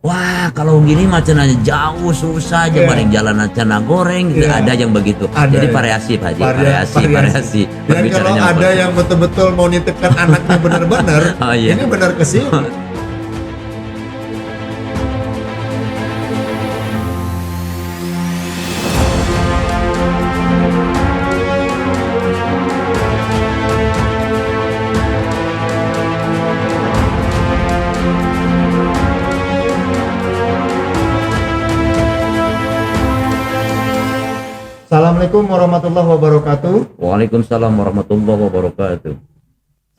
Wah, kalau gini macam aja jauh susah aja, mending jalan cana goreng gitu. Ada yang begitu. Ada, Jadi ya. variasi Pak Haji, variasi. Dan kalau Berbicaranya ada seperti yang itu. betul-betul mau nitipkan anaknya benar-benar, Oh, iya. ini benar ke sini. Assalamualaikum warahmatullahi wabarakatuh. Waalaikumsalam warahmatullahi wabarakatuh.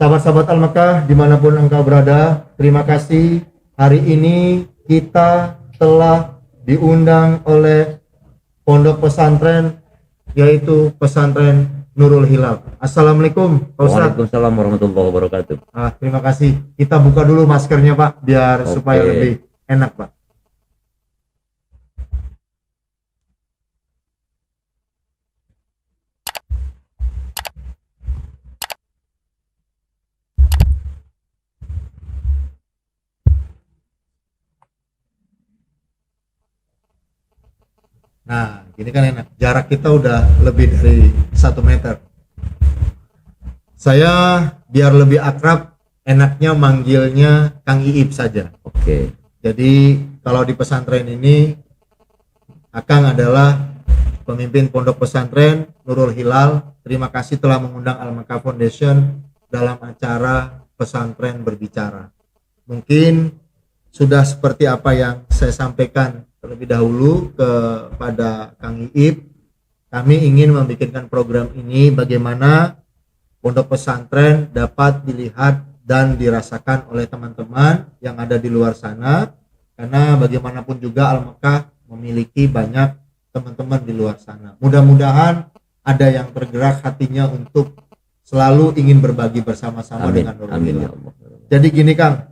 Sahabat-sahabat Al-Makkah dimanapun engkau berada, terima kasih. Hari ini kita telah diundang oleh pondok pesantren, yaitu pesantren Nurul Hilal. Assalamualaikum Pak Ustadz. Waalaikumsalam warahmatullahi wabarakatuh. Terima kasih. Kita buka dulu maskernya Pak, biar Oke. supaya lebih enak Pak. Nah, gini kan enak. Jarak kita udah lebih dari 1 meter. Saya biar lebih akrab, enaknya manggilnya Kang Iip saja. Oke. Jadi kalau di pesantren ini, Akang adalah pemimpin pondok pesantren Nurul Hilal. Terima kasih telah mengundang Al-Makkah Foundation dalam acara pesantren berbicara. Mungkin sudah seperti apa yang saya sampaikan terlebih dahulu kepada Kang Iip. Kami ingin membikinkan program ini bagaimana pondok pesantren dapat dilihat dan dirasakan oleh teman-teman yang ada di luar sana, karena bagaimanapun juga Al-Makkah memiliki banyak teman-teman di luar sana. Mudah-mudahan ada yang tergerak hatinya untuk selalu ingin berbagi bersama-sama dengan Nurul Amin Hilal. ya Allah. Jadi gini Kang,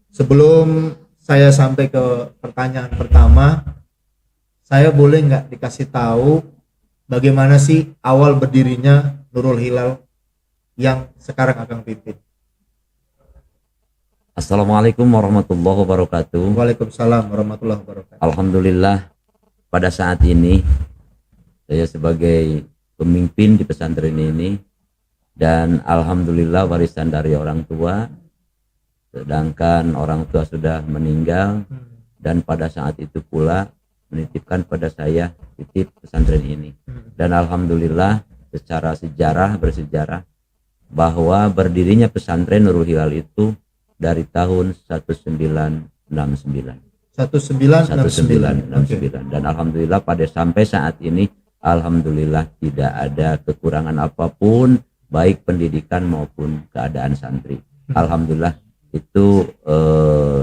sebelum saya sampai ke pertanyaan pertama, saya boleh nggak dikasih tahu bagaimana sih awal berdirinya Nurul Hilal yang sekarang Akang pimpin? Assalamualaikum warahmatullahi wabarakatuh. Waalaikumsalam warahmatullahi wabarakatuh. Alhamdulillah pada saat ini saya sebagai pemimpin di pesantren ini, dan alhamdulillah warisan dari orang tua, sedangkan orang tua sudah meninggal dan pada saat itu pula menitipkan pada saya titip pesantren ini. Dan alhamdulillah secara bersejarah bahwa berdirinya pesantren Nurul Hilal itu dari tahun 1969. 1969. Dan alhamdulillah pada sampai saat ini alhamdulillah tidak ada kekurangan apapun, baik pendidikan maupun keadaan santri. Alhamdulillah itu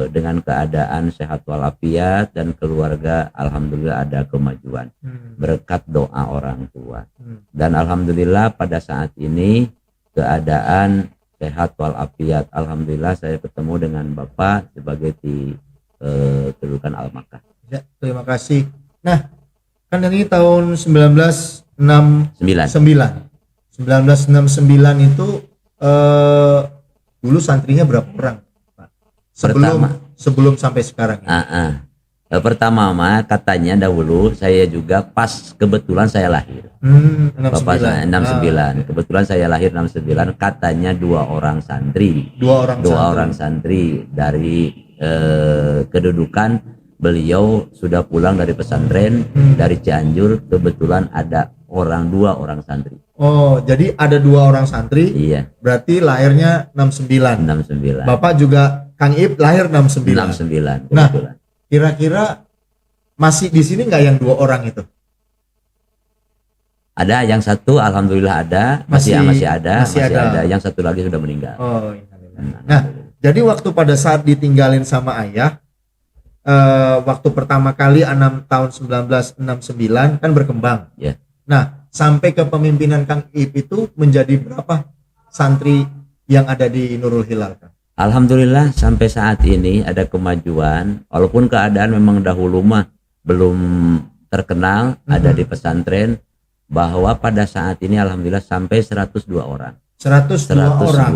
dengan keadaan sehat walafiat dan keluarga, alhamdulillah ada kemajuan berkat doa orang tua. Dan alhamdulillah pada saat ini keadaan sehat walafiat, alhamdulillah saya ketemu dengan Bapak sebagai di kedudukan Al-Makkah. Ya, terima kasih. Nah, kan ini tahun 1969 itu dulu santrinya berapa orang, Pak? Sebelum sampai sekarang ini. Pertama mah katanya dahulu saya juga pas kebetulan saya lahir. 69. Bapak saya 69. Kebetulan saya lahir 69, katanya dua orang santri dari kedudukan beliau sudah pulang dari pesantren dari Cianjur, kebetulan ada dua orang santri. Oh, jadi ada 2 orang santri. Iya. Berarti lahirnya 69. 69. Bapak juga Kang Iip lahir 69. 69. Nah, kebetulan. kira-kira masih di sini nggak yang 2 orang itu? Ada yang satu alhamdulillah ada, masih ada. Yang satu lagi sudah meninggal. Oh, nah, jadi waktu pada saat ditinggalin sama ayah, waktu pertama kali 6 tahun 1969 kan berkembang. Ya. Nah, sampai ke pemimpinan Kang Iip itu menjadi berapa santri yang ada di Nurul Hilal, Kang? Alhamdulillah sampai saat ini ada kemajuan, walaupun keadaan memang dahulu mah belum terkenal ada di pesantren, bahwa pada saat ini alhamdulillah sampai 102 orang. 102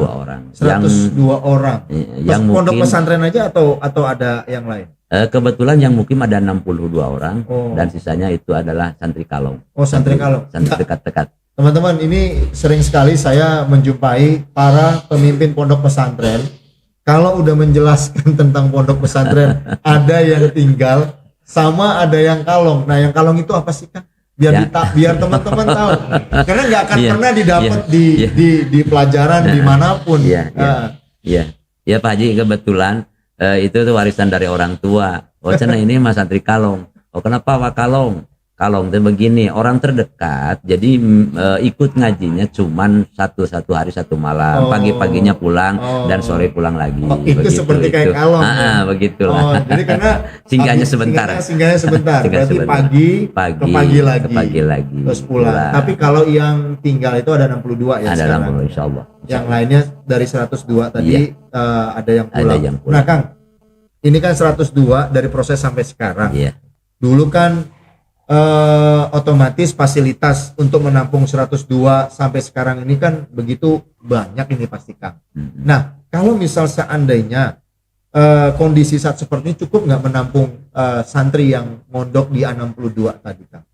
orang. 102 orang. Yang Pondok mungkin pesantren aja atau ada yang lain? Kebetulan yang mukim ada 62 orang Oh. dan sisanya itu adalah santri kalong. Oh, santri kalong. Santri Nah, dekat-dekat. teman-teman, ini sering sekali saya menjumpai para pemimpin pondok pesantren kalau udah menjelaskan tentang pondok pesantren ada yang tinggal sama ada yang kalong. Nah, yang kalong itu apa sih, Kang? Biar Ya. biar teman-teman tahu. Karena nggak akan Iya, pernah didapat iya, di, iya. di pelajaran dimanapun. Iya, iya. Ah. Iya, ya Pak Haji, kebetulan itu tuh warisan dari orang tua. Oh, cina ini mas santri kalong. Oh, kenapa Pak kalong? Kalong itu begini, orang terdekat, jadi ikut ngajinya cuman satu hari satu malam, Oh. pagi-paginya pulang Oh. dan sore pulang lagi. Oh, itu seperti kayak kalong, ya? Begitulah. Oh, jadi karena Singgahnya sebentar. Singgahnya sebentar. Singgah Berarti sebentar. pagi ke pagi lagi. terus pulang. Tapi kalau yang tinggal itu ada 62 ya ada sekarang. 60 insyaallah. Yang lainnya dari 102 tadi ada yang pulang. Ada yang pulang. Nah, Kang, ini kan 102 dari proses sampai sekarang. Iya. Dulu kan otomatis fasilitas untuk menampung 102 sampai sekarang ini kan begitu banyak ini pasti, Kang. Nah, kalau misal seandainya kondisi saat seperti ini cukup nggak menampung santri yang mondok di 62 tadi, Kang?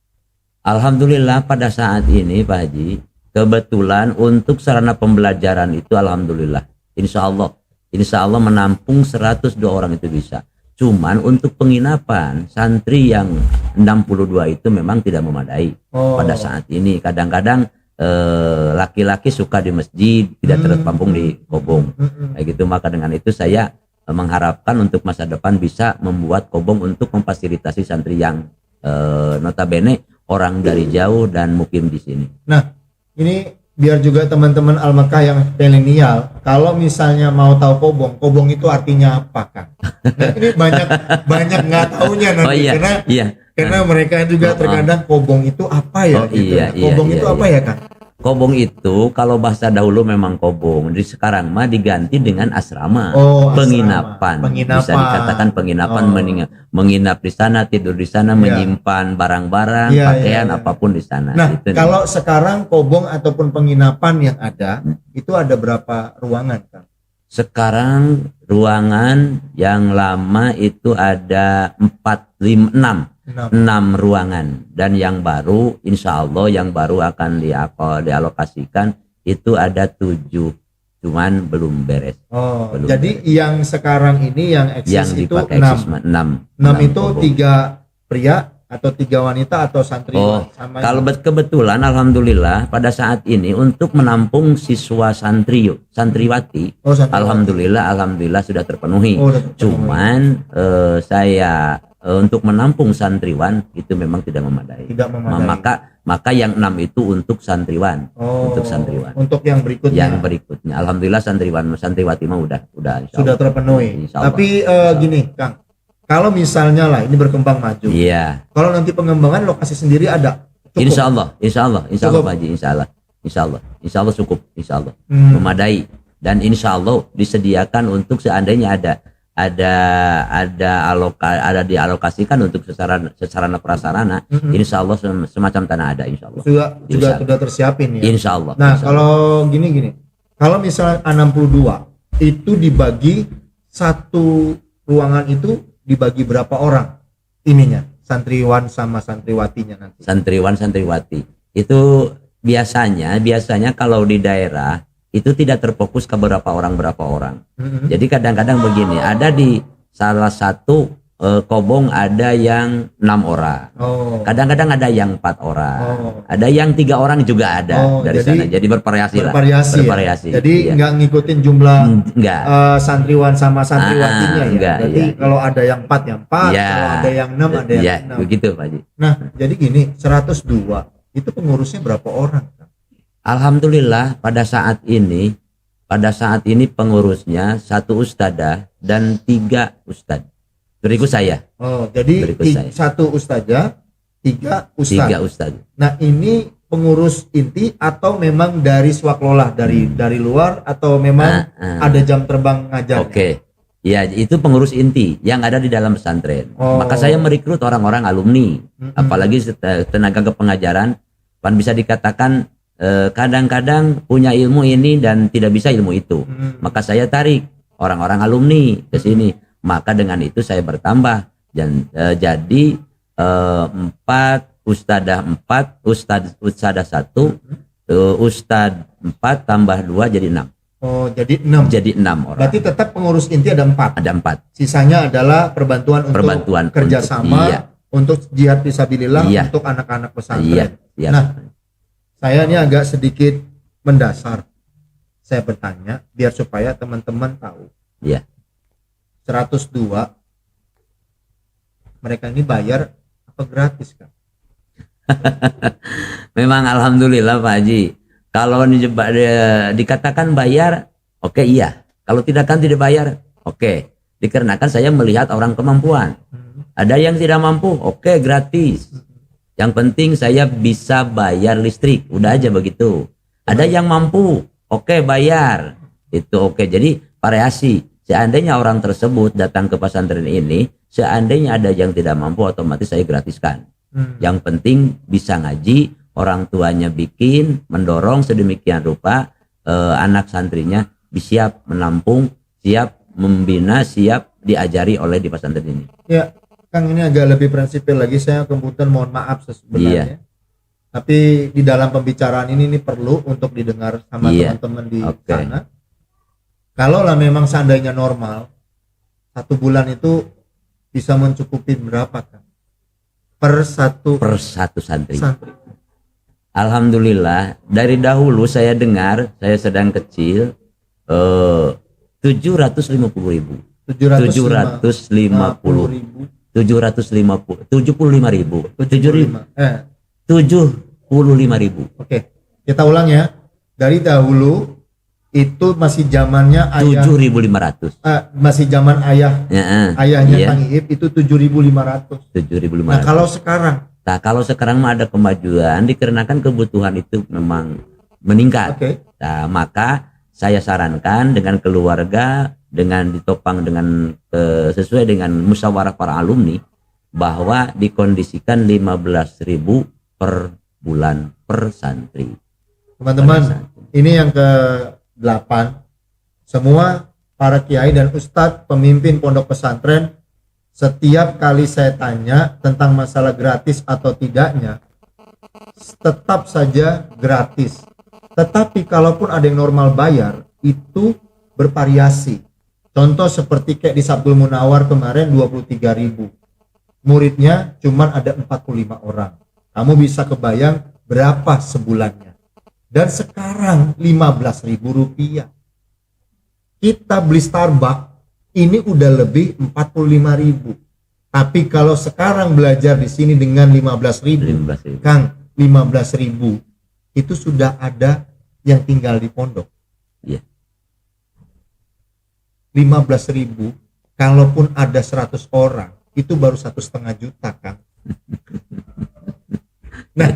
Alhamdulillah pada saat ini Pak Haji, kebetulan untuk sarana pembelajaran itu alhamdulillah insya Allah menampung 102 orang itu bisa. Cuman untuk penginapan santri yang 62 itu memang tidak memadai pada saat ini. Kadang-kadang laki-laki suka di masjid, tidak terpampung di kobong. Kayak gitu, maka dengan itu saya mengharapkan untuk masa depan bisa membuat kobong untuk memfasilitasi santri yang notabene orang dari jauh dan mukim di sini. Nah, ini biar juga teman-teman Al-Makkah yang milenial, kalau misalnya mau tahu kobong itu artinya apa, Kang? Nah, ini banyak nggak taunya nanti karena mereka juga terkadang kobong itu apa ya? Kobong itu apa ya, Kang? Kobong itu kalau bahasa dahulu memang kobong, di sekarang mah diganti dengan asrama, penginapan. Bisa dikatakan penginapan, menginap di sana, tidur di sana, menyimpan barang-barang, pakaian apapun di sana. Nah, kalau sekarang kobong ataupun penginapan yang ada, itu ada berapa ruangan, Kang? Sekarang ruangan yang lama itu ada 6 ruangan, dan yang baru insya Allah yang baru akan dialokasikan itu ada 7, cuman belum beres. Belum jadi beres. Yang sekarang ini yang eksis itu 6 itu 3 pria atau 3 wanita atau santriwan? Kalau kebetulan alhamdulillah pada saat ini untuk menampung siswa santriwati alhamdulillah sudah terpenuhi. Cuman saya untuk menampung santriwan itu memang tidak memadai. Maka yang 6 itu untuk santriwan. Untuk santriwan. Untuk yang berikutnya. Alhamdulillah santriwati mah udah sudah terpenuhi. Tapi gini, Kang. Kalau misalnya lah ini berkembang maju. Iya. Kalau nanti pengembangan lokasi sendiri ada. Insya Allah Pak Haji, insya Allah cukup, insya Allah memadai, dan insya Allah disediakan untuk seandainya ada dialokasikan untuk sarana prasarana. Insya Allah semacam tanah ada, insya Allah. Sudah tersiapin ya. Insya Allah. Nah, kalau gini, kalau misalnya 62 itu dibagi satu ruangan itu dibagi berapa orang ininya, santriwan sama santriwatinya nanti? Santriwan santriwati itu biasanya kalau di daerah itu tidak terfokus ke berapa orang. Jadi kadang-kadang begini, ada di salah satu kobong ada yang 6 orang, kadang-kadang ada yang 4 orang, ada yang 3 orang juga ada dari sana. Jadi bervariasi. Jadi nggak ngikutin jumlah santriwan sama santriwatinya Berarti kalau ada yang 4 ya 4, kalau ada yang 6 ada yang 6. Begitu Pak Haji. Nah, jadi gini, 102 itu pengurusnya berapa orang? Alhamdulillah pada saat ini pengurusnya 1 ustadzah dan 3 ustadz. Berikut saya. Jadi 1 ustadzah, 3 ustadz. Nah, ini pengurus inti atau memang dari swaklolah dari luar atau memang ada jam terbang ngajar? Ya, itu pengurus inti yang ada di dalam pesantren. Maka saya merekrut orang-orang alumni, apalagi tenaga kepengajaran, bisa dikatakan kadang-kadang punya ilmu ini dan tidak bisa ilmu itu. Maka saya tarik orang-orang alumni ke sini. maka dengan itu saya bertambah dan jadi 4 ustadzah 1, ustadz 4 tambah 2 jadi 6. Oh, jadi 6. Jadi 6 orang. Berarti tetap pengurus inti ada 4. Ada 4. Sisanya adalah perbantuan kerjasama untuk jihad fisabilillah, iya, untuk anak-anak pesantren. Iya, iya. Nah, saya ini agak sedikit mendasar. Saya bertanya biar supaya teman-teman tahu. Iya. 102 mereka ini bayar apa gratis, Kak? Memang alhamdulillah Pak Haji. Kalau dikatakan bayar, oke, iya. Kalau tidak bayar, oke. Dikarenakan saya melihat orang kemampuan. Ada yang tidak mampu, oke, gratis. Yang penting saya bisa bayar listrik, udah aja begitu. Ada yang mampu, oke, bayar. Itu oke. Jadi variasi. Seandainya orang tersebut datang ke pesantren ini, seandainya ada yang tidak mampu, otomatis saya gratiskan. Yang penting bisa ngaji, orang tuanya bikin, mendorong sedemikian rupa, anak santrinya siap menampung, siap membina, siap diajari oleh di pesantren ini. Ya, Kang, ini agak lebih prinsipil lagi. Saya kemudian mohon maaf sebenarnya. Iya. Tapi di dalam pembicaraan ini perlu untuk didengar sama teman-teman di sana. Kalau lah memang seandainya normal, 1 bulan itu bisa mencukupi berapa, Kang? Per satu santri. Alhamdulillah, dari dahulu saya dengar, saya sedang kecil, 750.000. 750.000. 75.000. Oke, kita ulang ya. Dari dahulu itu masih zamannya ayah 7.500. Masih zaman ayahnya iya. Kang Iip itu 7.500. 7.500. Nah, kalau sekarang mah ada kemajuan dikarenakan kebutuhan itu memang meningkat. Nah, maka saya sarankan dengan keluarga, dengan ditopang dengan sesuai dengan musyawarah para alumni, bahwa dikondisikan 15.000 per bulan per santri. Teman-teman, ini yang ke-8. Semua para kiai dan ustadz pemimpin pondok pesantren, setiap kali saya tanya tentang masalah gratis atau tidaknya, tetap saja gratis. Tetapi kalaupun ada yang normal bayar, itu bervariasi. Contoh seperti kayak di Sabtul Munawar kemarin 23.000. Muridnya cuma ada 45 orang. Kamu bisa kebayang berapa sebulannya. Dan sekarang 15.000 rupiah. Kita beli Starbucks ini udah lebih 45.000. Tapi kalau sekarang belajar di sini dengan 15.000, Kang, 15.000 itu sudah ada yang tinggal di pondok. Iya. 15.000, kalaupun ada 100 orang, itu baru 1,5 juta, Kang. Nah,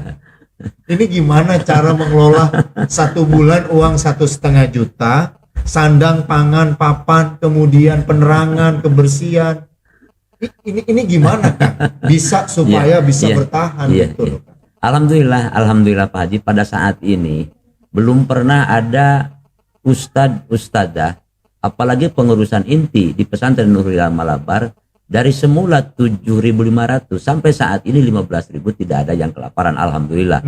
ini gimana cara mengelola 1 bulan uang 1,5 juta, sandang, pangan, papan, kemudian penerangan, kebersihan. Ini gimana, Kang? Bisa supaya bisa bertahan gitu loh, Kang. Alhamdulillah Pak Haji, pada saat ini belum pernah ada ustadzah, apalagi pengurusan inti di pesantren Nurul Hilal Malabar, dari semula 7.500 sampai saat ini 15.000 tidak ada yang kelaparan, alhamdulillah.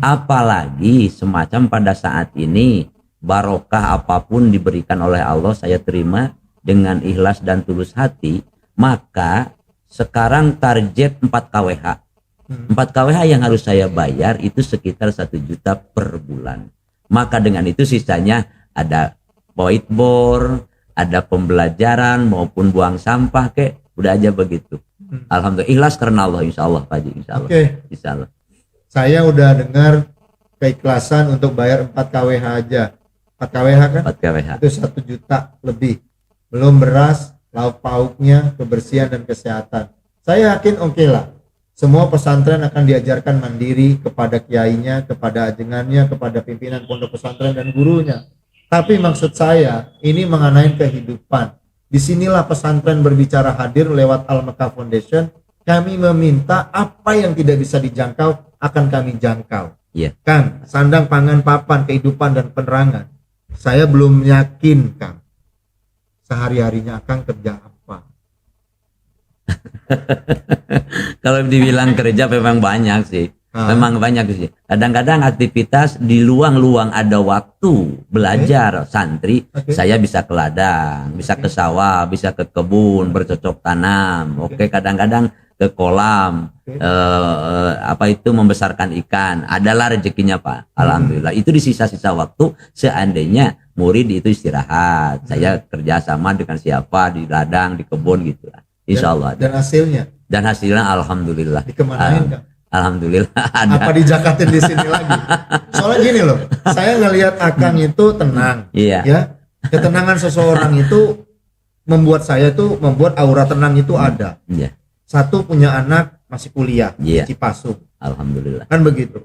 Apalagi semacam pada saat ini barokah apapun diberikan oleh Allah, saya terima dengan ikhlas dan tulus hati. Maka sekarang target 4 KWH. 4 KWH yang harus saya bayar itu sekitar 1 juta per bulan. Maka dengan itu sisanya ada whiteboard, ada pembelajaran maupun buang sampah, udah aja begitu. Alhamdulillah, ikhlas karena Allah, insya Allah Pak Haji, insya Allah. Insya Allah. Saya udah dengar keikhlasan untuk bayar 4 KWH aja. 4 KWH kan? 4 KWH. Itu 1 juta lebih. Belum beras, lauk pauknya, kebersihan dan kesehatan. Saya yakin lah. Semua pesantren akan diajarkan mandiri kepada kiainya, kepada ajengannya, kepada pimpinan pondok pesantren dan gurunya. Tapi maksud saya, ini mengenai kehidupan. Disinilah pesantren berbicara hadir lewat Al-Mekah Foundation. Kami meminta apa yang tidak bisa dijangkau akan kami jangkau. Kang, sandang, pangan, papan, kehidupan dan penerangan. Saya belum yakin, Kang, sehari-harinya Kang kerja apa. Kalau dibilang kerja memang banyak sih. Memang banyak sih. Kadang-kadang aktivitas di luang-luang ada waktu belajar santri, saya bisa ke ladang, bisa ke sawah, bisa ke kebun, bercocok tanam. Oke, kadang-kadang ke kolam, apa itu membesarkan ikan. Adalah rezekinya Pak. Alhamdulillah. Itu di sisa-sisa waktu seandainya murid itu istirahat. Saya kerja sama dengan siapa di ladang, di kebun gitu. Insya Allah. Dan hasilnya? Dan hasilnya alhamdulillah. Dikemanain Kang? Alhamdulillah ada. Apa dijakatin di sini lagi? Soalnya gini loh, saya ngelihat Akang itu tenang. Iya. Ya, ketenangan seseorang itu membuat aura tenang itu ada. Iya. Satu, punya anak masih kuliah di Cipasung. Alhamdulillah. Kan begitu.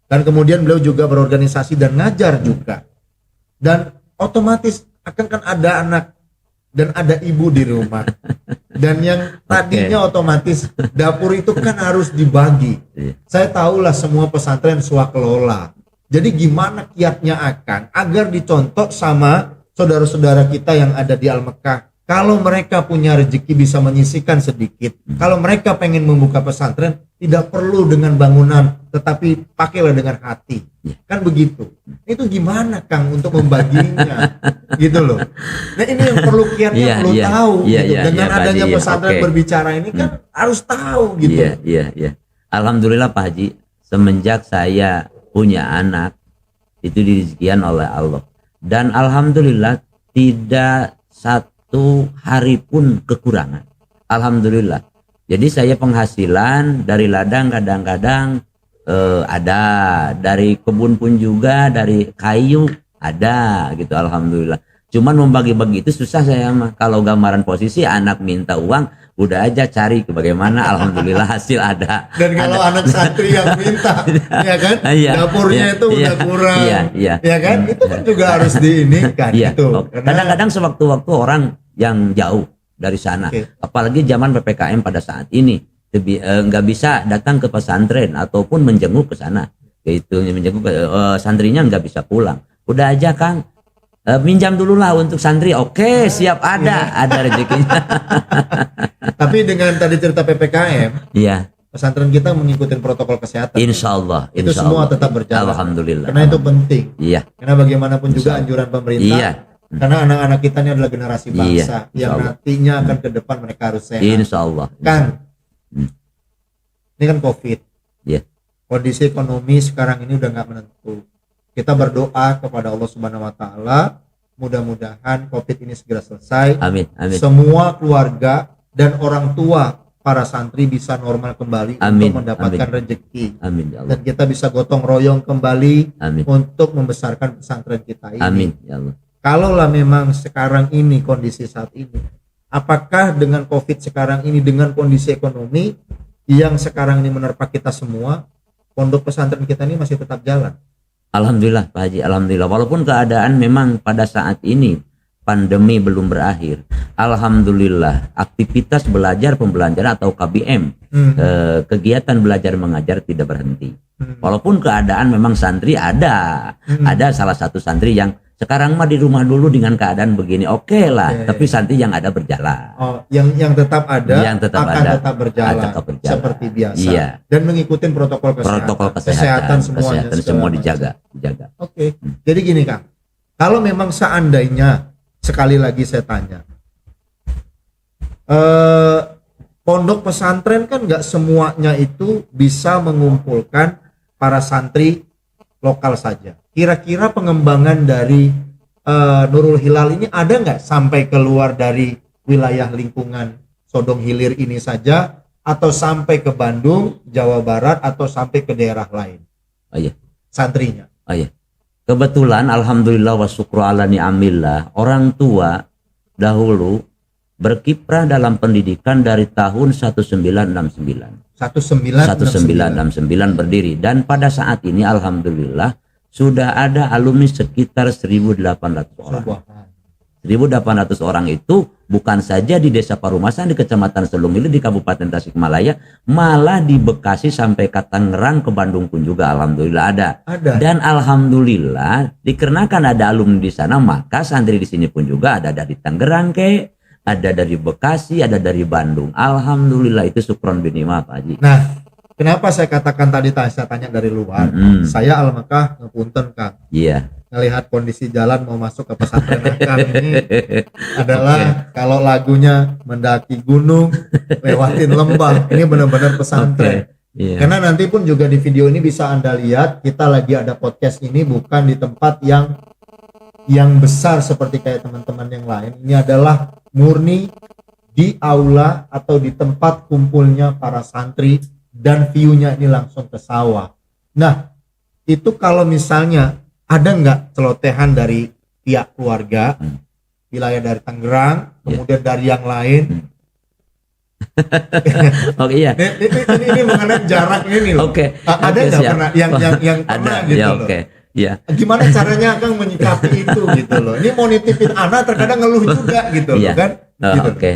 Dan kemudian beliau juga berorganisasi dan ngajar juga. Dan otomatis Akang kan ada anak dan ada ibu di rumah. Dan yang tadinya otomatis dapur itu kan harus dibagi. Saya tahulah semua pesantren swakelola. Jadi gimana kiatnya Akang agar dicontoh sama saudara-saudara kita yang ada di Al-Mekah. Kalau mereka punya rezeki bisa menyisihkan sedikit. Kalau mereka pengen membuka pesantren, tidak perlu dengan bangunan, tetapi pakailah dengan hati. Kan begitu. Itu gimana Kang untuk membaginya? Gitu loh. Nah ini yang perlu kiatnya perlu tahu. Gitu. Dengan adanya pesantren berbicara ini kan harus tahu gitu. Iya. Alhamdulillah Pak Haji, semenjak saya punya anak, itu direzekikan oleh Allah. Dan alhamdulillah tidak satu hari pun kekurangan. Alhamdulillah. Jadi saya penghasilan dari ladang kadang-kadang ada, dari kebun pun juga, dari kayu ada gitu. Alhamdulillah. Cuman membagi-bagi itu susah saya mah. Kalau gambaran posisi anak minta uang, udah aja cari ke bagaimana. Alhamdulillah hasil ada. Dan kalau anak santri yang minta, ya kan, dapurnya itu udah kurang, ya kan, itu kan juga harus diinikan. Gitu. Kadang-kadang sewaktu-waktu orang yang jauh dari sana, apalagi zaman PPKM pada saat ini, nggak bisa datang ke pesantren ataupun menjenguk ke sana. Itu menjenguk santrinya nggak bisa pulang. Udah aja Kang. Minjam dulu lah untuk santri. Oke, siap, ada rezekinya. Tapi dengan tadi cerita PPKM, pesantren kita mengikuti protokol kesehatan. Insya Allah. Itu semua tetap berjalan. Alhamdulillah. Karena itu penting. Karena bagaimanapun juga anjuran pemerintah. Karena anak-anak kita ini adalah generasi bangsa yang nantinya akan ke depan mereka harus sehat. Insya Allah. Kan, ini kan COVID. Kondisi ekonomi sekarang ini udah nggak menentu. Kita berdoa kepada Allah Subhanahu wa taala, mudah-mudahan Covid ini segera selesai. Amin. Semua keluarga dan orang tua para santri bisa normal kembali untuk mendapatkan rezeki. Dan kita bisa gotong royong kembali untuk membesarkan pesantren kita ini. Amin ya Allah. Kalaulah memang sekarang ini kondisi saat ini, apakah dengan Covid sekarang ini, dengan kondisi ekonomi yang sekarang ini menerpa kita semua, pondok pesantren kita ini masih tetap jalan? Alhamdulillah Pak Haji, alhamdulillah. Walaupun keadaan memang pada saat ini pandemi belum berakhir, alhamdulillah aktivitas belajar pembelajaran atau KBM, kegiatan belajar mengajar tidak berhenti. Walaupun keadaan memang santri ada salah satu santri yang sekarang mah di rumah dulu dengan keadaan begini, oke lah. Tapi santri yang ada berjalan. Yang tetap ada, tetap berjalan seperti biasa. Dan mengikuti protokol kesehatan semua dijaga. Oke. Jadi gini Kang, kalau memang seandainya, sekali lagi saya tanya, pondok pesantren kan nggak semuanya itu bisa mengumpulkan para santri lokal saja. Kira-kira pengembangan dari Nurul Hilal ini ada nggak sampai keluar dari wilayah lingkungan Sodong Hilir ini saja, atau sampai ke Bandung, Jawa Barat, atau sampai ke daerah lain? Santrinya. Kebetulan alhamdulillah wa syukru ala ni'amillah, orang tua dahulu berkiprah dalam pendidikan dari tahun 1969 berdiri, dan pada saat ini alhamdulillah sudah ada alumni sekitar 1.800 orang. 1.800 orang itu bukan saja di Desa Parumasan di Kecamatan Selung Hilir di Kabupaten Tasikmalaya, malah di Bekasi sampai ke Tangerang, ke Bandung pun juga alhamdulillah ada. Dan alhamdulillah dikarenakan ada alumni di sana, maka santri di sini pun juga ada dari Tangerang ada dari Bekasi, ada dari Bandung. Alhamdulillah, itu syukron binimah Pak Haji. Nah, kenapa saya katakan tadi saya tanya dari luar? Saya Al-Mekah ngepunten Kang. Iya. Ngelihat kondisi jalan mau masuk ke pesantren Kang ini adalah kalau lagunya mendaki gunung, lewatin lembah. Ini benar-benar pesantren. Iya. Karena nanti pun juga di video ini bisa Anda lihat kita lagi ada podcast ini bukan di tempat yang besar seperti kayak teman-teman yang lain. Ini adalah murni di aula atau di tempat kumpulnya para santri dan view-nya ini langsung ke sawah. Nah, itu kalau misalnya ada nggak celotehan dari pihak keluarga, wilayah dari Tangerang, kemudian dari yang lain? Oh iya. Ini mengenai jarak ini loh. Oke. Ada nggak pernah yang pernah ada, gitu ya, loh? oke. Ya. Gimana caranya Kang menyikapi itu gitu loh? Ini mau nitipin anak terkadang ngeluh juga gitu loh kan? Gitu. Oke.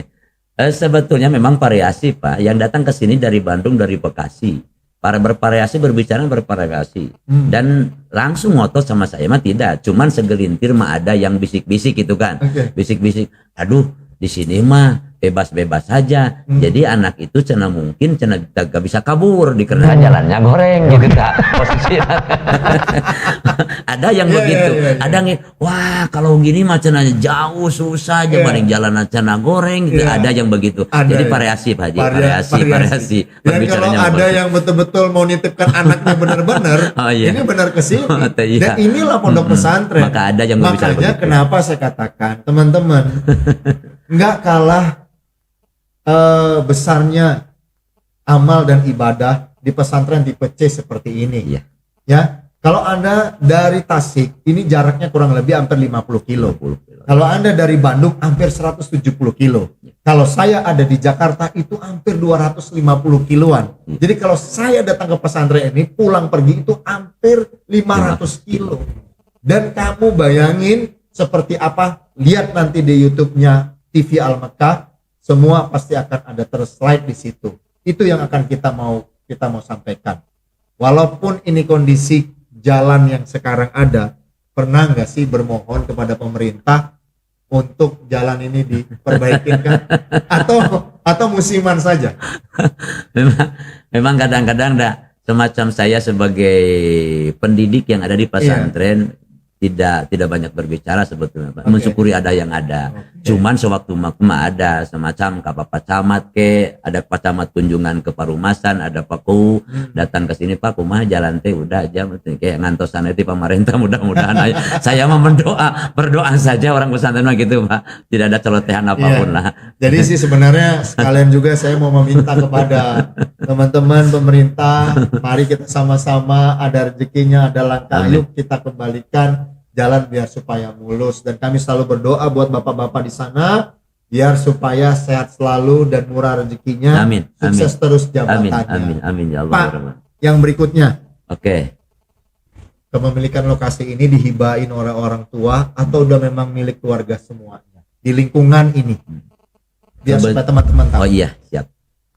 Sebetulnya memang variasi Pak. Yang datang ke sini dari Bandung, dari Bekasi. Para bervariasi, berbicara bervariasi. Dan langsung ngotot sama saya mah tidak. Cuman segelintir mah ada yang bisik-bisik gitu kan. Bisik-bisik. Aduh, di sini mah bebas-bebas saja. Jadi anak itu cina mungkin cina gak bisa kabur di karena jalannya goreng gitu tak posisi. Ada yang begitu. Ada yang wah kalau gini mah cina jauh susah aja paling jalan cina goreng gitu. Ada yang begitu. Jadi variasi Pak Haji, variasi. Dan kalau ada yang betul-betul mau nitipkan anaknya benar-benar, ini benar ke sini. Dan inilah pondok pesantren. Maka ada yang berbicara makanya begitu. Kenapa saya katakan teman-teman nggak kalah besarnya amal dan ibadah di pesantren tipe C seperti ini. Ya, kalau Anda dari Tasik, ini jaraknya kurang lebih hampir 50 kilo. Kalau Anda dari Bandung, hampir 170 kilo. Kalau saya ada di Jakarta, itu hampir 250 kiloan. Jadi kalau saya datang ke pesantren ini, pulang pergi itu hampir 500 kilo. Dan kamu bayangin seperti apa, lihat nanti di YouTube-nya TV Al-Mekah, semua pasti akan ada terslide di situ. Itu yang akan kita mau sampaikan. Walaupun ini kondisi jalan yang sekarang ada, pernah nggak sih bermohon kepada pemerintah untuk jalan ini diperbaikin kan? Atau musiman saja? Memang kadang-kadang semacam saya sebagai pendidik yang ada di pesantren tidak banyak berbicara sebetulnya Pak. Mensyukuri ada yang ada. Cuman sewaktu mah ada semacam Pak Camat ada Pak Camat kunjungan ke Parumasan, ada Pak Ku datang ke sini Pak Kumah jalan teh udah aja kayak ngantosan itu pemerintah mudah-mudahan saya mah berdoa saja orang pesantren mah gitu Pak. Tidak ada celotehan apapun lah. Jadi sih sebenarnya sekalian juga saya mau meminta kepada teman-teman pemerintah, mari kita sama-sama ada rezekinya, ada langkah, yuk kita kembalikan jalan biar supaya mulus, dan kami selalu berdoa buat bapak-bapak di sana biar supaya sehat selalu dan murah rezekinya. Amin. Sukses terus jabatannya. Amin ya Allah. Pak, yang berikutnya. Oke. Kepemilikan lokasi ini dihibain oleh orang tua atau udah memang milik keluarga semuanya di lingkungan ini? Biar supaya teman-teman tahu. Oh iya, siap.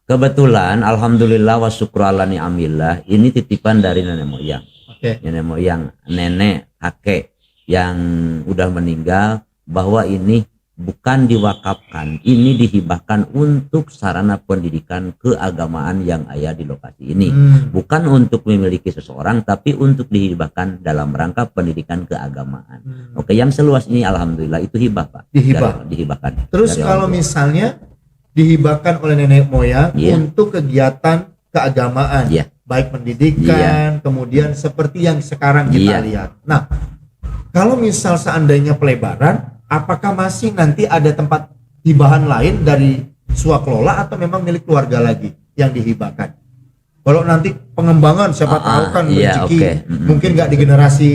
Kebetulan alhamdulillah wa syukru ala ni'amillah, ini titipan dari nenek moyang. Nenek moyang, nenek, kakek yang udah meninggal, bahwa ini bukan diwakafkan, ini dihibahkan untuk sarana pendidikan keagamaan yang ada di lokasi ini. Bukan untuk memiliki seseorang, tapi untuk dihibahkan dalam rangka pendidikan keagamaan. Oke, yang seluas ini alhamdulillah itu hibah Pak. Dihibahkan. Terus kalau misalnya dihibahkan oleh nenek moyang untuk kegiatan keagamaan, baik pendidikan, kemudian seperti yang sekarang kita lihat. Nah, kalau misal seandainya pelebaran, apakah masih nanti ada tempat hibahan lain dari swakelola atau memang milik keluarga lagi yang dihibahkan? Kalau nanti pengembangan siapa tahu kan rezeki mungkin nggak di generasi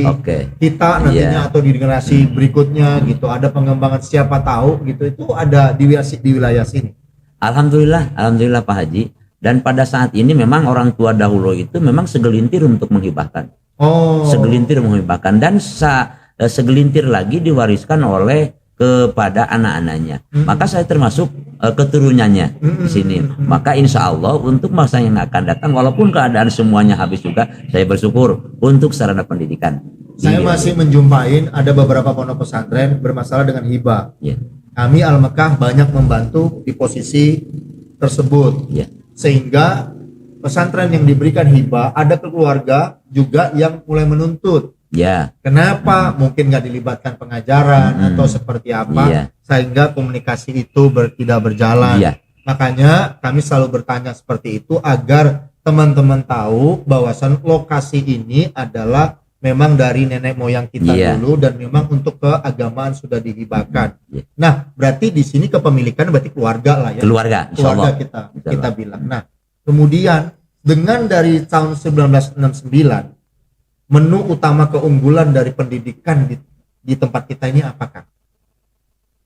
kita nantinya atau di generasi berikutnya gitu, ada pengembangan siapa tahu gitu, itu ada di wilayah sini. Alhamdulillah Pak Haji. Dan pada saat ini memang orang tua dahulu itu memang segelintir untuk menghibahkan. Segelintir menghibahkan, dan segelintir lagi diwariskan oleh kepada anak-anaknya. Maka saya termasuk keturunannya di sini. Maka insya Allah untuk masa yang akan datang, walaupun keadaan semuanya habis juga, saya bersyukur untuk sarana pendidikan. Saya masih menjumpain ada beberapa pondok pesantren bermasalah dengan hibah. kami Al-Mekah banyak membantu di posisi tersebut. Ya. Sehingga pesantren yang diberikan hibah, ada keluarga juga yang mulai menuntut. Ya. Kenapa mungkin nggak dilibatkan pengajaran atau seperti apa, Iya. sehingga komunikasi itu tidak berjalan. Iya. Makanya kami selalu bertanya seperti itu agar teman-teman tahu bahwasan lokasi ini adalah memang dari nenek moyang kita Iya. dulu dan memang untuk keagamaan sudah dihibahkan. Iya. Nah, berarti di sini kepemilikan berarti keluarga lah ya. Keluarga, insya Keluarga Allah. kita Insya kita Allah. bilang. Nah, kemudian dengan dari tahun 1969 menu utama keunggulan dari pendidikan di tempat kita ini apakah?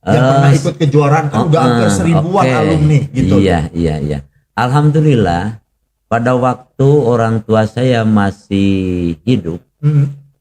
Yang pernah ikut kejuaraan kan udah hampir 1000-an oke. alumni gitu. Iya. Alhamdulillah pada waktu orang tua saya masih hidup,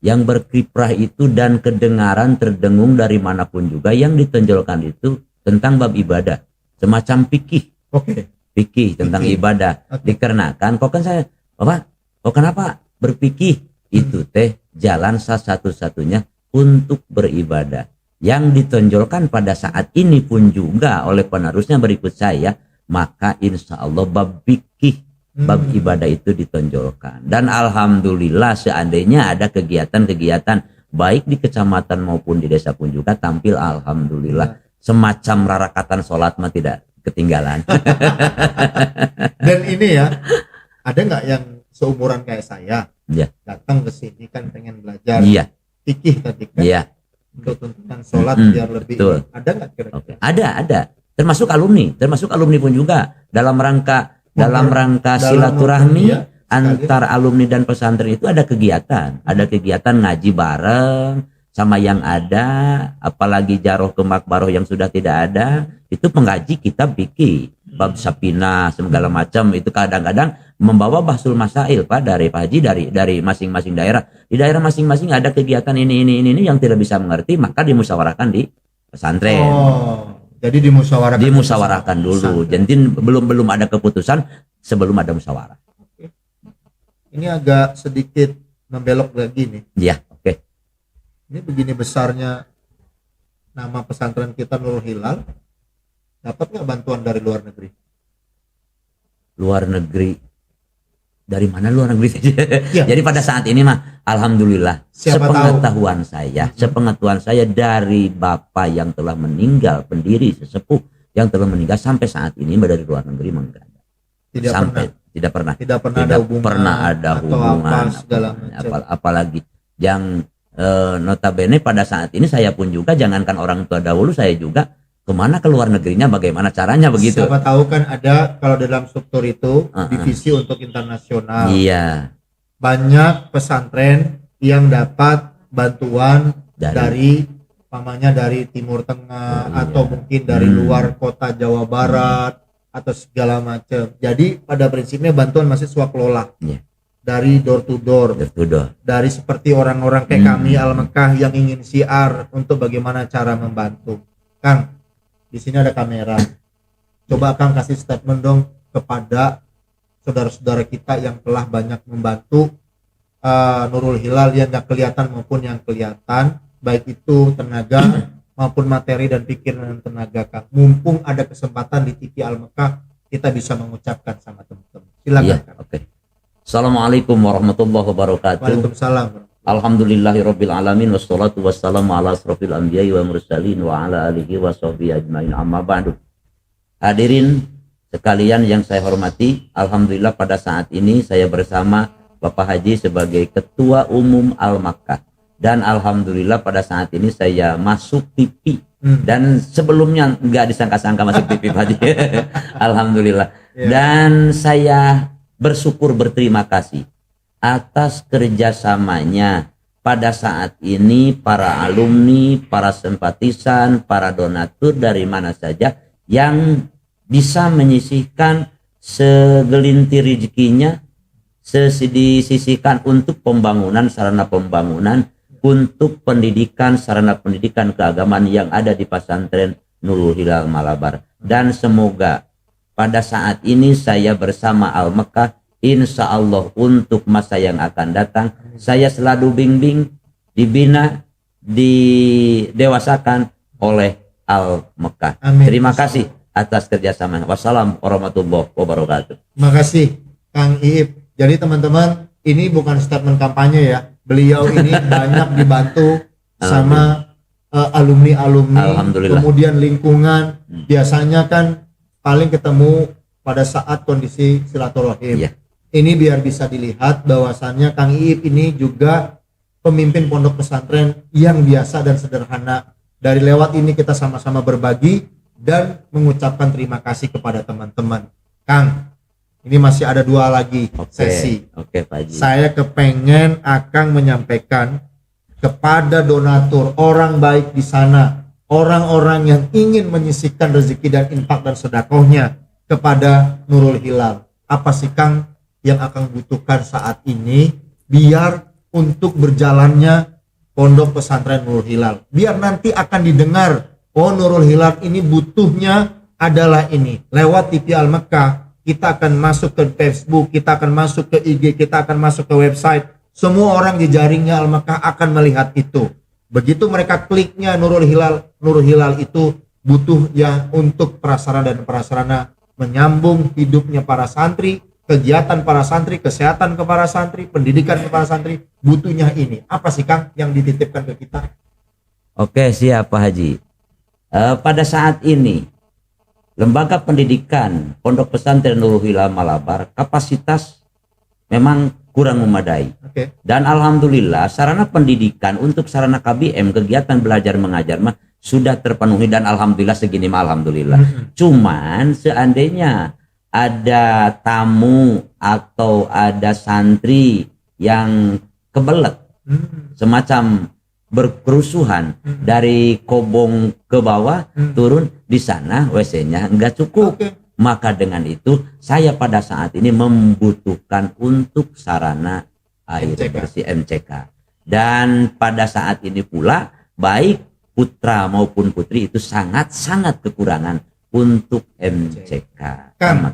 yang berkiprah itu dan kedengaran terdengung dari manapun juga yang ditonjolkan itu tentang bab ibadah, semacam fikih. Oke. Fikih tentang Fikih. ibadah. Oke. Dikarenakan kok kan saya, Bapak, kok kenapa berfikih? Itu teh jalan satu-satunya untuk beribadah. Yang ditonjolkan pada saat ini pun juga oleh penerusnya berikut saya, maka insya Allah bab fikih, bab ibadah itu ditonjolkan. Dan alhamdulillah seandainya ada kegiatan-kegiatan baik di kecamatan maupun di desa pun juga tampil, alhamdulillah. Semacam rarakatan sholat mah tidak ketinggalan. Dan ini ya, ada nggak yang seumuran kayak saya Iya. datang ke sini kan pengen belajar Iya, fikih tadi kan, iya. untuk tuntunan sholat biar lebih betul. ini. Ada nggak kira-kira? Oke. Ada. Termasuk alumni pun juga dalam rangka Dalam silaturahmi ya, antar alumni dan pesantren itu ada kegiatan ngaji bareng sama yang ada, apalagi jaroh ke makbaroh yang sudah tidak ada, itu penggaji kita bikin bab sapina segala macam, itu kadang-kadang membawa bahsul masail Pak dari Pak Haji dari masing-masing daerah. Di daerah masing-masing ada kegiatan ini yang tidak bisa mengerti, maka dimusyawarahkan di pesantren. Oh, jadi Dimusyawarahkan dulu. Jadi belum ada keputusan sebelum ada musyawarah. Oke. Ini agak sedikit membelok lagi nih. Iya, oke. Ini begini besarnya nama pesantren kita Nurul Hilal, dapat nggak bantuan dari luar negeri? Luar negeri. Dari mana luar negeri? Ya. Jadi pada saat ini mah alhamdulillah Siapa sepengetahuan saya dari bapak yang telah meninggal, pendiri sesepuh yang telah meninggal sampai saat ini dari luar negeri enggak ada. Tidak pernah ada hubungan segala macam. apalagi yang notabene pada saat ini saya pun juga, jangankan orang tua dahulu, saya juga kemana ke luar negerinya, bagaimana caranya begitu. Siapa tahu kan ada kalau dalam struktur itu divisi untuk internasional. Iya. Banyak pesantren yang dapat bantuan dari pamannya dari Timur Tengah atau mungkin dari luar kota Jawa Barat atau segala macam. Jadi pada prinsipnya bantuan masih swakelola. Iya. Dari door to door. Dari seperti orang-orang kayak kami Al-Mekah yang ingin syiar untuk bagaimana cara membantu. Kang, di sini ada kamera. Coba Kang kasih statement dong kepada saudara-saudara kita yang telah banyak membantu Nurul Hilal yang nggak kelihatan maupun yang kelihatan, baik itu tenaga maupun materi dan pikiran dan tenaga Kang. Mumpung ada kesempatan di TV Al-Mekah, kita bisa mengucapkan sama teman-teman. Silakan Kang. Oke. Assalamualaikum warahmatullahi wabarakatuh. Waalaikumsalam. Alhamdulillahirabbil alamin wassalatu wassalamu ala asrofil anbiya'i wa mursalin wa ala alihi wa sahbihi ajmain, amma ba'du. Hadirin sekalian yang saya hormati, alhamdulillah pada saat ini saya bersama Bapak Haji sebagai Ketua Umum Al-Makkah, dan alhamdulillah pada saat ini saya masuk TV dan sebelumnya nggak disangka-sangka masuk TV Pak Haji. Alhamdulillah. Dan saya bersyukur, berterima kasih atas kerjasamanya pada saat ini para alumni, para simpatisan, para donatur dari mana saja yang bisa menyisihkan segelintir rezekinya, disisihkan untuk pembangunan, sarana pembangunan, untuk pendidikan, sarana pendidikan keagamaan yang ada di pesantren Nurul Hilal Malabar. Dan semoga pada saat ini saya bersama Al-Mekah, insya Allah untuk masa yang akan datang, saya selalu bimbing, dibina, didewasakan oleh Al Mekah. Amin. Terima kasih atas kerjasama. Wassalamualaikum warahmatullahi wabarakatuh. Makasih Kang Iip. Jadi teman-teman, ini bukan statement kampanye ya. Beliau ini banyak dibantu sama alumni-alumni, kemudian lingkungan. Biasanya kan paling ketemu pada saat kondisi silaturahim. Iya. Ini biar bisa dilihat bahwasannya Kang Iip ini juga pemimpin pondok pesantren yang biasa dan sederhana. Dari lewat ini kita sama-sama berbagi dan mengucapkan terima kasih kepada teman-teman. Kang, ini masih ada 2 lagi sesi. Oke, Pak Haji. Saya kepengen Akang menyampaikan kepada donatur, orang baik di sana, orang-orang yang ingin menyisihkan rezeki dan infak dan sedekahnya kepada Nurul Hilal. Apa sih Kang yang Akang butuhkan saat ini biar untuk berjalannya pondok pesantren Nurul Hilal? Biar nanti akan didengar, oh Nurul Hilal ini butuhnya adalah ini. Lewat TV Al Mekah, kita akan masuk ke Facebook, kita akan masuk ke IG, kita akan masuk ke website. Semua orang di jaringnya Al Mekah akan melihat itu. Begitu mereka kliknya Nurul Hilal itu butuh ya untuk prasarana dan prasarana menyambung hidupnya para santri, kegiatan para santri, kesehatan ke para santri, pendidikan ke para santri, butuhnya ini. Apa sih Kang yang dititipkan ke kita? Oke, siap Pak Haji. Pada saat ini lembaga pendidikan Pondok Pesantren Nurul Hilal Malabar kapasitas memang kurang memadai. Oke. Dan alhamdulillah sarana pendidikan untuk sarana KBM, kegiatan belajar mengajar mah sudah terpenuhi, dan alhamdulillah segini mah alhamdulillah. Cuman seandainya ada tamu atau ada santri yang kebelet semacam berkerusuhan dari kobong ke bawah turun, di sana WC-nya enggak cukup. Oke. Maka dengan itu saya pada saat ini membutuhkan untuk sarana air MCK. bersih MCK. Dan pada saat ini pula baik putra maupun putri itu sangat-sangat kekurangan untuk MCK. Kan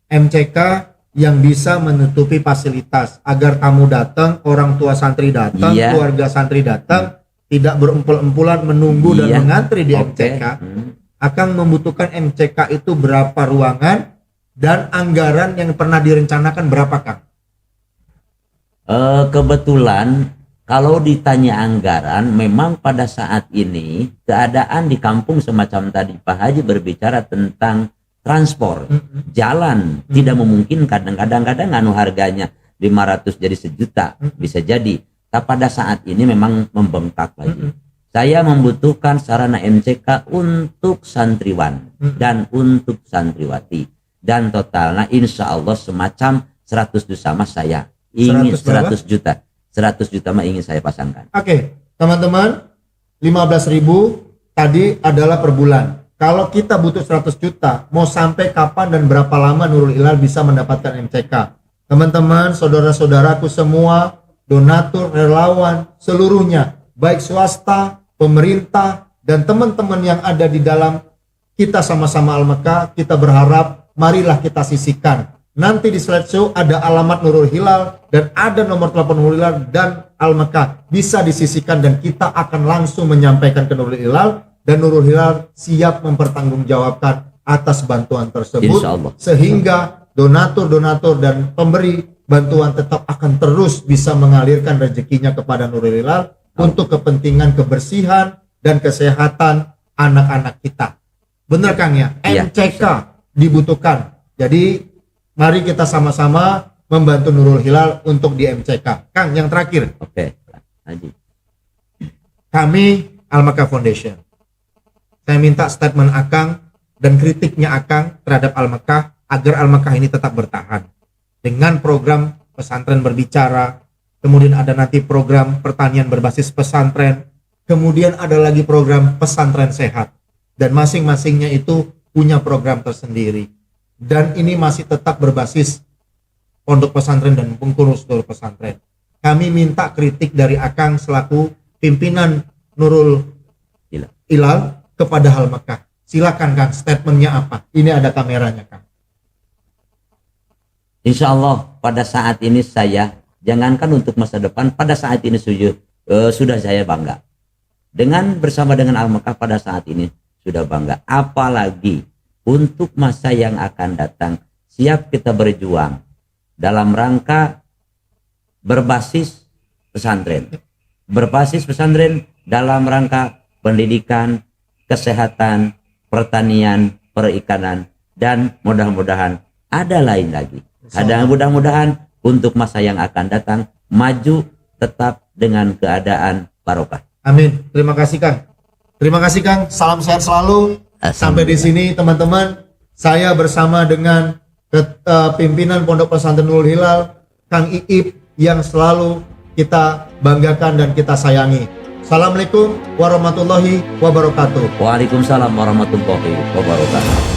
MCK yang bisa menutupi fasilitas agar tamu datang, orang tua santri datang, Iya. keluarga santri datang, tidak berumpul-umpulan menunggu dan Iya. mengantri di Oke. MCK. Akan membutuhkan MCK itu berapa ruangan dan anggaran yang pernah direncanakan berapa Kang? Kebetulan kalau ditanya anggaran, memang pada saat ini keadaan di kampung semacam tadi Pak Haji berbicara tentang transport, jalan tidak memungkinkan. Kadang-kadang anu harganya 500 jadi 1 juta bisa jadi. Tapi pada saat ini memang membengkak lagi. Saya membutuhkan sarana MCK untuk santriwan dan untuk santriwati, dan totalnya insya Allah semacam 100 juta sama saya ingin 100 100 juta. 100 juta mah ingin saya pasangkan. Oke, teman-teman, 15.000 tadi adalah per bulan. Kalau kita butuh 100 juta, mau sampai kapan dan berapa lama Nurul Hilal bisa mendapatkan MCK? Teman-teman, saudara-saudaraku semua, donatur, relawan, seluruhnya, baik swasta, pemerintah, dan teman-teman yang ada di dalam kita sama-sama Al Mekah, kita berharap marilah kita sisihkan. Nanti di slideshow ada alamat Nurul Hilal dan ada nomor telepon Nurul Hilal dan Al Mekah, bisa disisihkan dan kita akan langsung menyampaikan ke Nurul Hilal, dan Nurul Hilal siap mempertanggungjawabkan atas bantuan tersebut. Insya Allah. Sehingga donatur-donatur dan pemberi bantuan tetap akan terus bisa mengalirkan rezekinya kepada Nurul Hilal untuk kepentingan kebersihan dan kesehatan anak-anak kita. Benar Kang ya? Iya. MCK dibutuhkan. Jadi mari kita sama-sama membantu Nurul Hilal untuk di MCK. Kang, yang terakhir, Oke, Pak Haji. kami Al Mekah Foundation, saya minta statement Akang dan kritiknya Akang terhadap Al Mekah agar Al Mekah ini tetap bertahan dengan program pesantren berbicara. Kemudian ada nanti program pertanian berbasis pesantren. Kemudian ada lagi program pesantren sehat. Dan masing-masingnya itu punya program tersendiri. Dan ini masih tetap berbasis pondok pesantren dan pengurus Nurul pesantren. Kami minta kritik dari Akang selaku pimpinan Nurul Hilal kepada Al Mekah. Silakan Kang, statementnya apa? Ini ada kameranya Kang. Insya Allah pada saat ini saya, jangankan untuk masa depan, pada saat ini sudah saya bangga dengan bersama dengan Al Mekah pada saat ini sudah bangga. Apalagi untuk masa yang akan datang, siap kita berjuang dalam rangka berbasis pesantren. Berbasis pesantren dalam rangka pendidikan, kesehatan, pertanian, perikanan, dan mudah-mudahan ada lain lagi. Ada mudah-mudahan untuk masa yang akan datang maju tetap dengan keadaan barokah. Amin. Terima kasih Kang. Terima kasih Kang. Salam sehat selalu. Sampai di sini teman-teman, saya bersama dengan pimpinan Pondok Pesantren Nurul Hilal, Kang Iip, yang selalu kita banggakan dan kita sayangi. Assalamualaikum warahmatullahi wabarakatuh. Waalaikumsalam warahmatullahi wabarakatuh.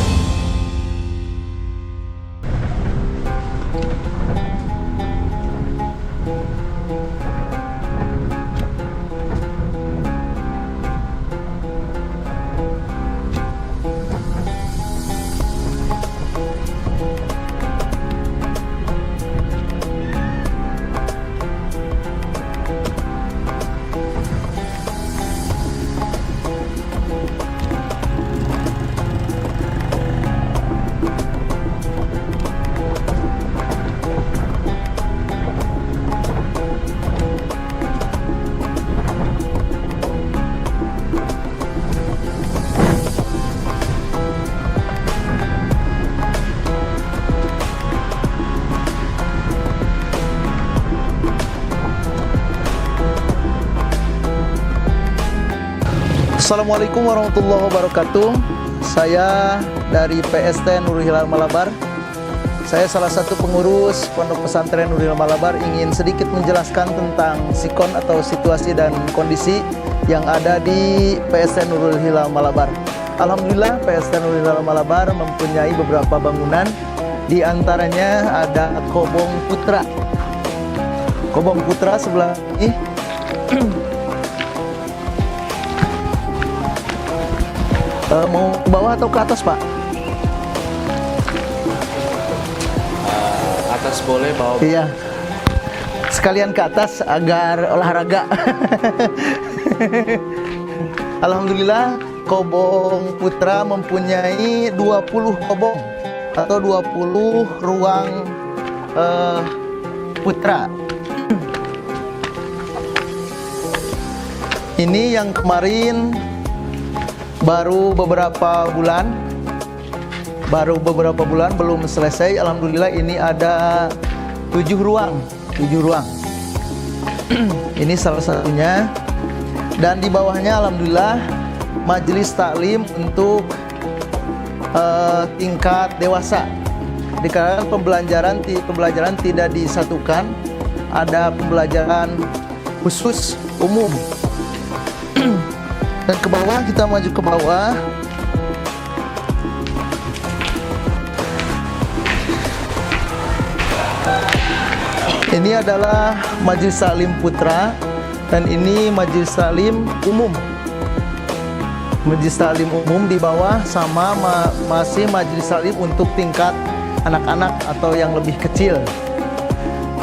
Assalamualaikum warahmatullahi wabarakatuh. Saya dari PST Nurul Hilal Malabar. Saya salah satu pengurus Pondok Pesantren Nurul Hilal Malabar, ingin sedikit menjelaskan tentang sikon atau situasi dan kondisi yang ada di PST Nurul Hilal Malabar. Alhamdulillah PST Nurul Hilal Malabar mempunyai beberapa bangunan, di antaranya ada Kobong Putra. Kobong Putra sebelah ini mau ke bawah atau ke atas, Pak? Atas boleh, bawah. Iya. Sekalian ke atas agar olahraga. Alhamdulillah Kobong Putra mempunyai 20 kobong atau 20 ruang putra. Ini yang kemarin baru beberapa bulan belum selesai. Alhamdulillah ini ada 7 ruang. Ini salah satunya, dan di bawahnya alhamdulillah majelis taklim untuk tingkat dewasa. Dikarenakan pembelajaran tidak disatukan, ada pembelajaran khusus umum. Dan ke bawah, kita maju ke bawah. Ini adalah majelis taklim putra, dan ini majelis taklim umum. Majelis taklim umum di bawah sama masih majelis taklim untuk tingkat anak-anak atau yang lebih kecil.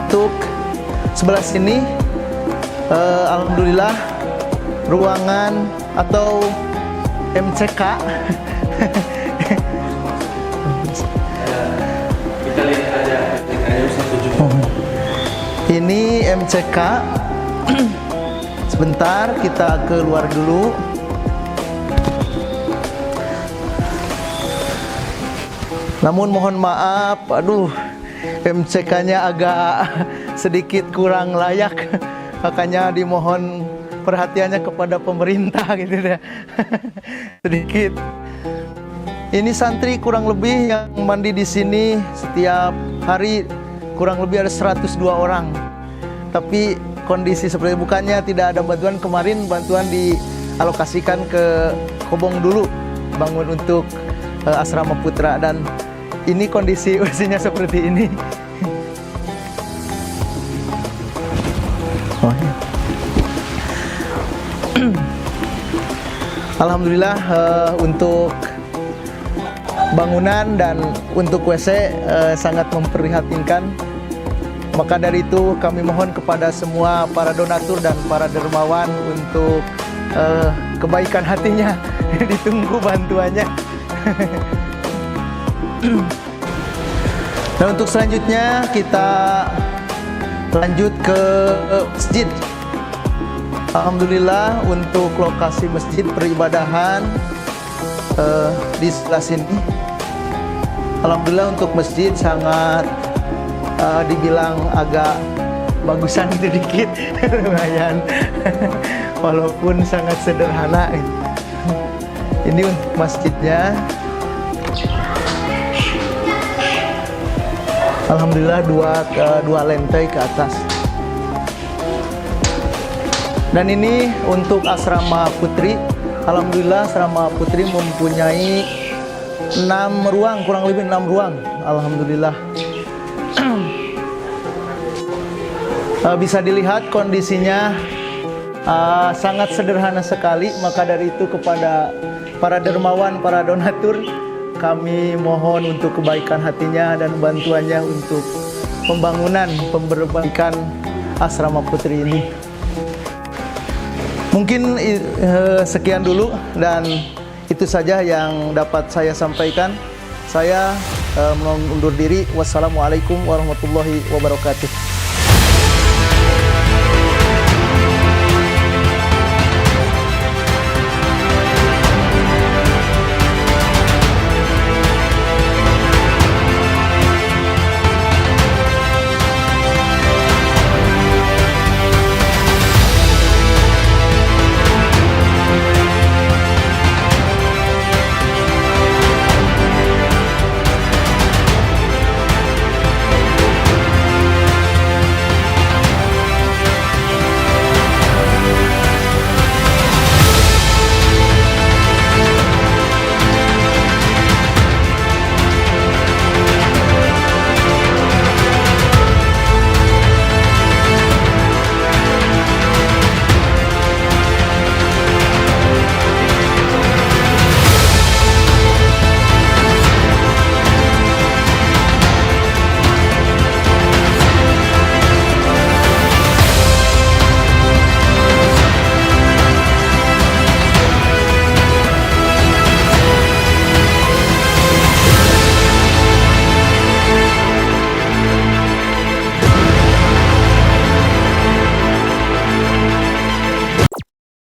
Untuk sebelah sini, alhamdulillah ruangan atau MCK. Kita lihat aja Ustaz 7. Ini MCK. Sebentar, kita keluar dulu. Namun mohon maaf, aduh, MCK-nya agak sedikit kurang layak. Makanya dimohon perhatiannya kepada pemerintah gitu ya. Sedikit. Ini santri kurang lebih yang mandi di sini setiap hari kurang lebih ada 102 orang. Tapi kondisi seperti bukannya tidak ada bantuan, kemarin bantuan dialokasikan ke Kobong dulu, bangun untuk asrama putra, dan ini kondisi usinya seperti ini. Oh, ya. Alhamdulillah untuk bangunan dan untuk WC sangat memprihatinkan. Maka dari itu kami mohon kepada semua para donatur dan para dermawan untuk kebaikan hatinya. Ditunggu bantuannya. Dan untuk selanjutnya kita lanjut ke masjid. Alhamdulillah untuk lokasi masjid peribadahan di sebelah sini. Alhamdulillah untuk masjid sangat dibilang agak bagusan sedikit, lumayan. Walaupun sangat sederhana. Ini untuk masjidnya. Alhamdulillah dua lantai ke atas. Dan ini untuk asrama putri. Alhamdulillah asrama putri mempunyai 6 ruang, kurang lebih 6 ruang. Alhamdulillah. Bisa dilihat kondisinya sangat sederhana sekali. Maka dari itu kepada para dermawan, para donatur, kami mohon untuk kebaikan hatinya dan bantuannya untuk pembangunan, perbaikan asrama putri ini. Mungkin sekian dulu dan itu saja yang dapat saya sampaikan. Saya undur diri. Wassalamualaikum warahmatullahi wabarakatuh.